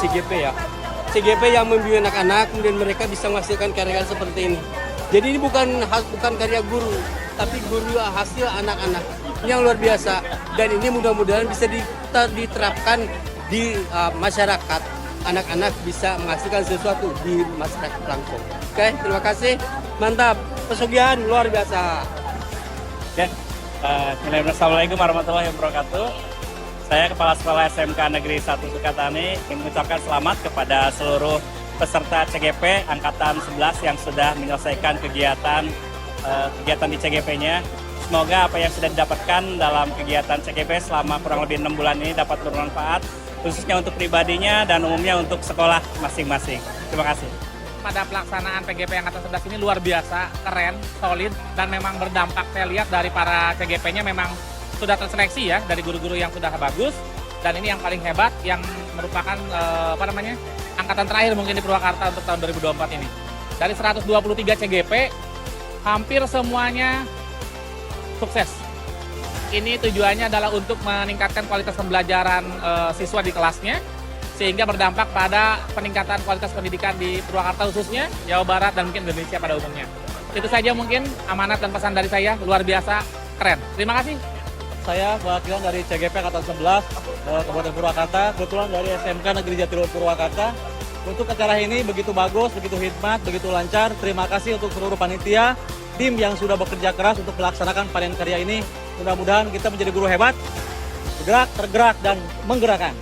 CGP ya. CGP yang membimbing anak-anak, kemudian mereka bisa menghasilkan karya seperti ini. Jadi ini bukan karya guru, tapi guru hasil anak-anak yang luar biasa. Dan ini mudah-mudahan bisa diterapkan di masyarakat. Anak-anak bisa menghasilkan sesuatu di masyarakat langsung. Oke, terima kasih. Mantap. Pesugihan luar biasa. Ya, Assalamualaikum warahmatullahi wabarakatuh. Saya Kepala Sekolah SMK Negeri 1 Sukatani ingin mengucapkan selamat kepada seluruh peserta CGP Angkatan 11 yang sudah menyelesaikan kegiatan di CGP-nya. Semoga apa yang sudah didapatkan dalam kegiatan CGP selama kurang lebih 6 bulan ini dapat bermanfaat, khususnya untuk pribadinya dan umumnya untuk sekolah masing-masing. Terima kasih. Pada pelaksanaan PGP Angkatan 11 ini luar biasa, keren, solid, dan memang berdampak. Saya lihat dari para CGP-nya memang sudah terseleksi ya, dari guru-guru yang sudah bagus, dan ini yang paling hebat, yang merupakan angkatan terakhir mungkin di Purwakarta untuk tahun 2024 ini. Dari 123 CGP, hampir semuanya sukses. Ini tujuannya adalah untuk meningkatkan kualitas pembelajaran siswa di kelasnya, sehingga berdampak pada peningkatan kualitas pendidikan di Purwakarta khususnya, Jawa Barat, dan mungkin Indonesia pada umumnya. Itu saja mungkin amanat dan pesan dari saya, luar biasa, keren. Terima kasih. Saya perwakilan dari CGP Angkatan 11 Kabupaten Purwakarta, kebetulan dari SMK Negeri Jatiluhur Purwakarta. Untuk acara ini begitu bagus, begitu hikmat, begitu lancar. Terima kasih untuk seluruh panitia, tim yang sudah bekerja keras untuk melaksanakan panen karya ini. Mudah-mudahan kita menjadi guru hebat, bergerak, tergerak, dan menggerakkan.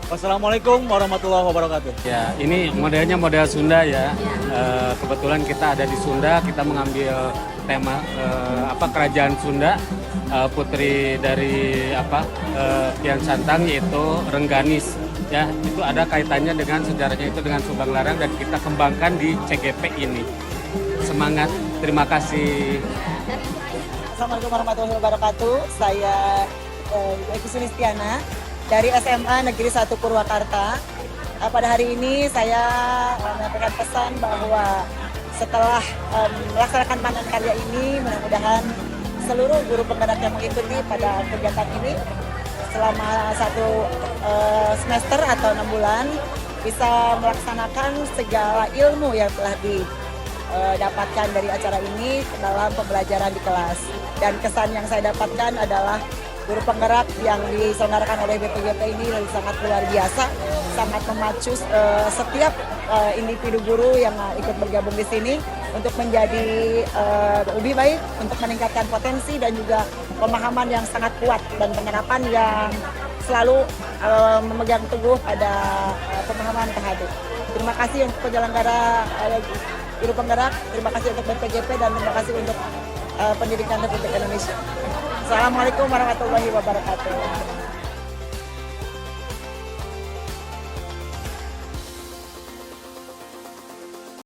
Wassalamualaikum warahmatullahi wabarakatuh. Ya, ini modelnya model Sunda ya. Kebetulan kita ada di Sunda, kita mengambil tema kerajaan Sunda, putri dari Kian Santang yaitu Rengganis. Ya, itu ada kaitannya dengan sejarahnya itu dengan Subang Larang dan kita kembangkan di CGP ini. Semangat, terima kasih. Assalamualaikum warahmatullahi wabarakatuh. Saya Eki Sulistiana dari SMA Negeri 1 Purwakarta. Pada hari ini saya menyampaikan pesan bahwa setelah melaksanakan panen karya ini, mudah-mudahan seluruh guru penggerak yang mengikuti pada kegiatan ini selama 1 semester atau 6 bulan bisa melaksanakan segala ilmu yang telah didapatkan dari acara ini dalam pembelajaran di kelas. Dan kesan yang saya dapatkan adalah guru penggerak yang diselenggarakan oleh BPGP ini sangat luar biasa, sangat memacu setiap individu guru yang ikut bergabung di sini untuk menjadi lebih baik, untuk meningkatkan potensi dan juga pemahaman yang sangat kuat dan penerapan yang selalu memegang teguh pada pemahaman THD. Terima kasih untuk penyelenggara guru penggerak, terima kasih untuk BPGP, dan terima kasih untuk Pendidikan Republik Indonesia. Assalamualaikum warahmatullahi wabarakatuh.